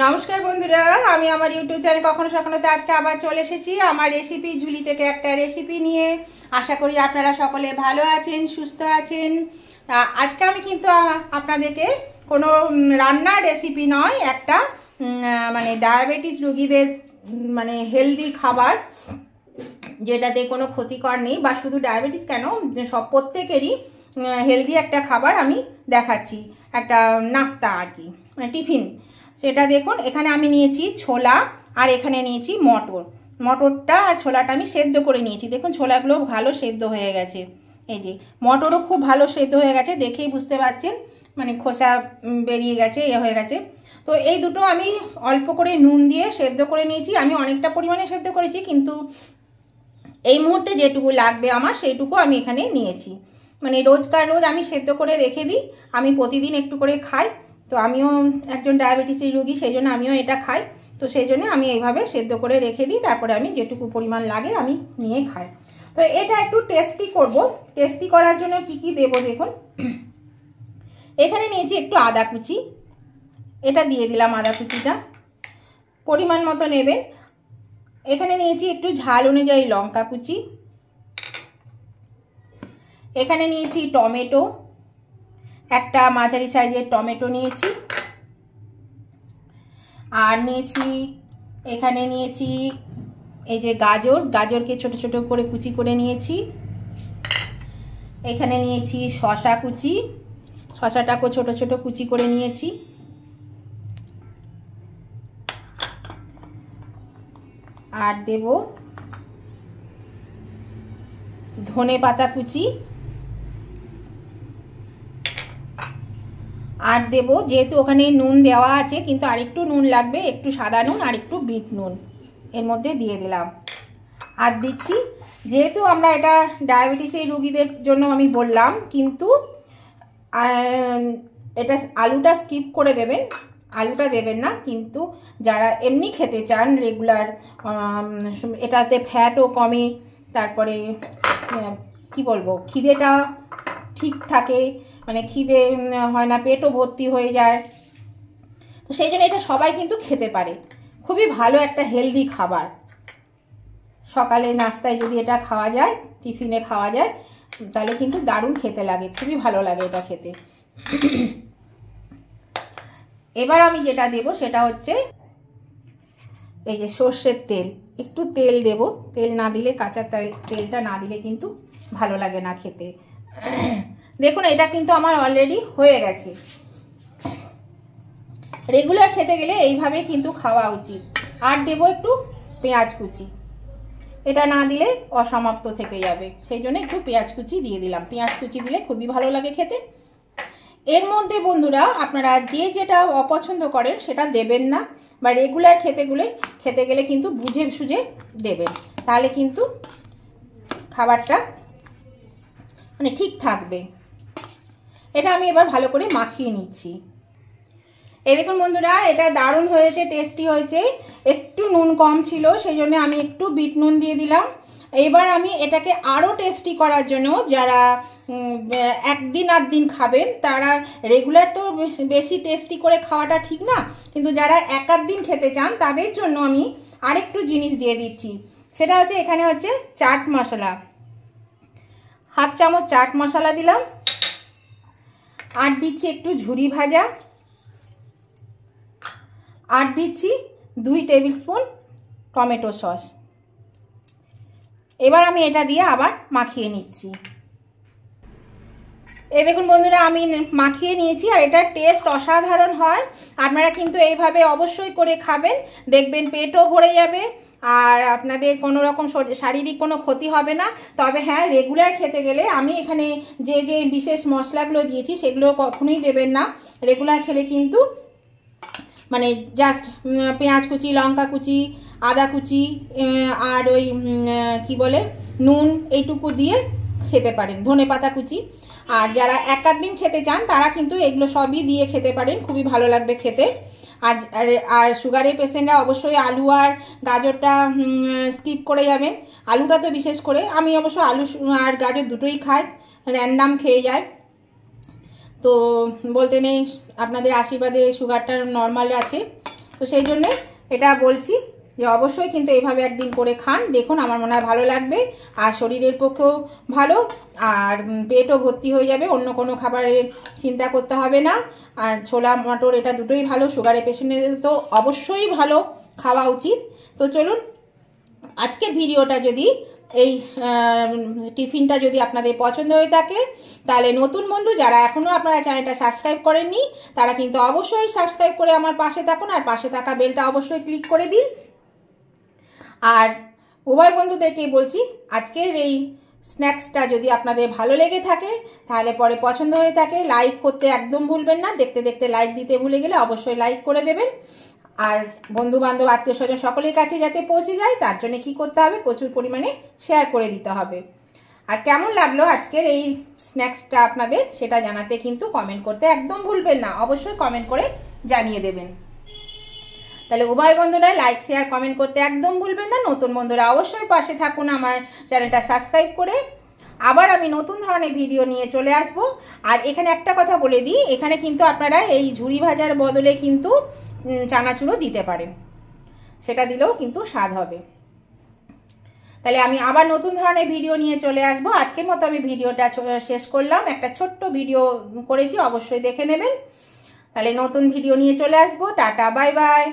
নমস্কার বন্ধুরা, আমি আমার ইউটিউব চ্যানেল কখনো সখনোতে আজকে আবার চলে এসেছি আমার রেসিপি ঝুলি থেকে একটা রেসিপি নিয়ে। আশা করি আপনারা সকলে ভালো আছেন, সুস্থ আছেন। আজকে আমি কিন্তু আপনাদেরকে কোনো রান্নার রেসিপি নয়, একটা মানে ডায়াবেটিস রোগীদের মানে হেলদি খাবার, যেটাতে কোনো ক্ষতিকর নেই, বা শুধু ডায়াবেটিস কেন, সব প্রত্যেকেরই হেলদি একটা খাবার আমি দেখাচ্ছি, একটা নাস্তা আর কি, মানে টিফিন। সেটা দেখুন, এখানে আমি নিয়েছি ছোলা আর এখানে নিয়েছি মটর। মটরটা আর ছোলাটা আমি সেদ্ধ করে নিয়েছি। দেখুন ছোলাগুলো ভালো সেদ্ধ হয়ে গেছে, এই যে মটরও খুব ভালো সেদ্ধ হয়ে গেছে, দেখেই বুঝতে পারছেন, মানে খোসা বেরিয়ে গেছে, হয়ে গেছে। তো এই দুটো আমি অল্প করে নুন দিয়ে সেদ্ধ করে নিয়েছি। আমি অনেকটা পরিমাণে সেদ্ধ করেছি, কিন্তু এই মুহূর্তে যেটুকু লাগবে আমার সেইটুকু আমি এখানে নিয়েছি। মানে রোজ আমি সেদ্ধ করে রেখে দিই, আমি প্রতিদিন একটু করে খাই। তো আমিও একজন ডায়াবেটিসের রোগী, সেই জন্য আমিও এটা খাই। তো সেই জন্য আমি এইভাবে সেদ্ধ করে রেখে দিই, তারপরে আমি যেটুকু পরিমাণ লাগে আমি নিয়ে খাই। তো এটা একটু টেস্টি করব। টেস্টি করার জন্য কি কি দেবো দেখুন, এখানে নিয়েছি একটু আদা কুচি, এটা দিয়ে দিলাম। আদা কুচিটা পরিমাণ মতো নেবেন। এখানে নিয়েছি একটু ঝাল অনুযায়ী লঙ্কা কুচি। এখানে নিয়েছি টমেটো, একটা মাঝারি সাইজের টমেটো নিয়েছি। আর নিয়েছি, এখানে নিয়েছি এই যে গাজর, গাজরকে ছোট ছোট করে কুচি করে নিয়েছি। এখানে নিয়েছি শসা কুচি, শসাটাকেও ছোট ছোট কুচি করে নিয়েছি। আর দেব ধনে পাতা কুচি। আর দেব, যেহেতু ওখানে নুন দেওয়া আছে, কিন্তু আরেকটু নুন লাগবে, একটু সাদা নুন আর একটু বিট নুন এর মধ্যে দিয়ে দিলাম। আর দিচ্ছি, যেহেতু আমরা এটা ডায়াবেটিসের রোগীদের জন্য আমি বললাম, কিন্তু এটা আলুটা স্কিপ করে দেবেন, আলুটা দেবেন না। কিন্তু যারা এমনি খেতে চান রেগুলার, এটাতে ফ্যাটও কমে, তারপরে কি বলবো, খিদেটা ঠিক থাকে, মানে খিদে হয় না, পেটও ভর্তি হয়ে যায়। তো সেই জন্য এটা সবাই কিন্তু খেতে পারে, খুবই ভালো একটা হেলদি খাবার। সকালে নাস্তায় যদি এটা খাওয়া যায়, টিফিনে খাওয়া যায়, তাহলে কিন্তু দারুণ খেতে লাগে, খুবই ভালো লাগে এটা খেতে। এবার আমি যেটা দেব সেটা হচ্ছে এই যে সর্ষের তেল, একটু তেল দেব। তেল না দিলে, কাঁচা তেলটা না দিলে কিন্তু ভালো লাগে না খেতে। দেখুন এটা কিন্তু আমার অলরেডি হয়ে গেছে। রেগুলার খেতে গেলে এইভাবে কিন্তু খাওয়া উচিত। আর দেব একটু পেঁয়াজ কুচি, এটা না দিলে অসমাপ্ত থেকে যাবে, সেই জন্য একটু পেঁয়াজ কুচি দিয়ে দিলাম। পেঁয়াজ কুচি দিলে খুবই ভালো লাগে খেতে। এর মধ্যে বন্ধুরা আপনারা যে যেটা অপছন্দ করেন সেটা দেবেন না, বা রেগুলার খেতে গেলে কিন্তু বুঝে সুঝে দেবেন, তাহলে কিন্তু খাবারটা মানে ঠিক থাকবে। এটা আমি এবার ভালো করে মাখিয়ে নিচ্ছি। এই দেখুন বন্ধুরা, এটা দারুণ হয়েছে, টেস্টি হয়েছে। একটু নুন কম ছিল, সেই জন্য আমি একটু বিট নুন দিয়ে দিলাম। এবার আমি এটাকে আরও টেস্টি করার জন্য, যারা একদিন আধ দিন খাবেন, তারা রেগুলার তো বেশি টেস্টি করে খাওয়াটা ঠিক না, কিন্তু যারা এক আধ দিন খেতে চান তাদের জন্য আমি আরেকটু জিনিস দিয়ে দিচ্ছি। সেটা হচ্ছে, এখানে হচ্ছে চাট মশলা, হাফ চামচ চাট মশলা দিলাম। আর দিচ্ছি একটু ঝুরি ভাজা। আর দিচ্ছি 2 টেবিল স্পুন টমেটো সস। এবার আমি এটা দিয়ে আবার মাখিয়ে নিচ্ছি। এই দেখুন বন্ধুরা, আমি মাখিয়ে নিয়েছি, আর এটার টেস্ট অসাধারণ হয়। আপনারা কিন্তু এইভাবে অবশ্যই করে খাবেন, দেখবেন পেটও ভরে যাবে, আর আপনাদের কোনো রকম শারীরিক কোনো ক্ষতি হবে না। তবে হ্যাঁ, রেগুলার খেতে গেলে আমি এখানে যে যে বিশেষ মশলাগুলো দিয়েছি সেগুলো কখনোই দেবেন না। রেগুলার খেলে কিন্তু মানে জাস্ট পেঁয়াজ কুচি, লঙ্কা কুচি, আদা কুচি, আর ওই কি বলে নুন, এইটুকু দিয়ে খেতে পারেন, ধনে পাতা কুচি। আর যারা এক আধ দিন খেতে চান তারা কিন্তু এগুলো সবই দিয়ে খেতে পারেন, খুবই ভালো লাগবে খেতে। আর আর সুগারের পেশেন্টরা অবশ্যই আলু আর গাজরটা স্কিপ করে যাবেন। আলুটা তো বিশেষ করে, আমি অবশ্য আলু আর গাজর দুটোই খাই, র্যান্ডাম খেয়ে যায়। তো বলতে নেই, আপনাদের আশীর্বাদে সুগারটা নর্মাল আছে। তো সেই জন্যে এটা বলছি যে অবশ্যই কিন্তু এইভাবে একদিন করে খান, দেখুন আমার মনে হয় ভালো লাগবে, আর শরীরের পক্ষেও ভালো, আর পেটও ভর্তি হয়ে যাবে, অন্য কোনো খাবারের চিন্তা করতে হবে না। আর ছোলা মটর এটা দুটোই ভালো, সুগারের পেশেন্টের তো অবশ্যই ভালো খাওয়া উচিত। তো চলুন আজকের ভিডিওটা যদি এই টিফিনটা যদি আপনাদের পছন্দ হয়ে থাকে, তাহলে নতুন বন্ধু যারা এখনও আপনারা চ্যানেলটা সাবস্ক্রাইব করেননি তারা কিন্তু অবশ্যই সাবস্ক্রাইব করে আমার পাশে থাকুন, আর পাশে থাকা বেলটা অবশ্যই ক্লিক করে দিন। আর উভয় বন্ধুদেরকেই বলছি আজকের এই স্ন্যাক্সটা যদি আপনাদের ভালো লেগে থাকে, তাহলে পরে পছন্দ হয়ে থাকে, লাইক করতে একদম ভুলবেন না। দেখতে দেখতে লাইক দিতে ভুলে গেলে অবশ্যই লাইক করে দেবেন। আর বন্ধু বান্ধব আত্মীয় স্বজন সকলের কাছে যাতে পৌঁছে যায় তার জন্য কি করতে হবে, প্রচুর পরিমাণে শেয়ার করে দিতে হবে। আর কেমন লাগলো আজকের এই স্ন্যাক্সটা আপনাদের, সেটা জানাতে কিন্তু কমেন্ট করতে একদম ভুলবেন না, অবশ্যই কমেন্ট করে জানিয়ে দেবেন। তাহলে উভয় বন্ধুরা লাইক শেয়ার কমেন্ট করতে একদম ভুলবেন না। নতুন বন্ধুরা অবশ্যই পাশে থাকুন আমার চ্যানেলটা সাবস্ক্রাইব করে। আবার আমি নতুন ধরনের ভিডিও নিয়ে চলে আসব। আর এখানে একটা কথা বলে দিই, এখানে কিন্তু আপনারা এই ঝুরি ভাজার বদলে কিন্তু চানাচুরও দিতে পারেন, সেটা দিলেও কিন্তু স্বাদ হবে। তাহলে আমি আবার নতুন ধরনের ভিডিও নিয়ে চলে আসব। আজকের মতো আমি ভিডিওটা শেষ করলাম, একটা ছোট্ট ভিডিও করেছি, অবশ্যই দেখে নেবেন। তাহলে নতুন ভিডিও নিয়ে চলে আসবো। Tata, bye bye.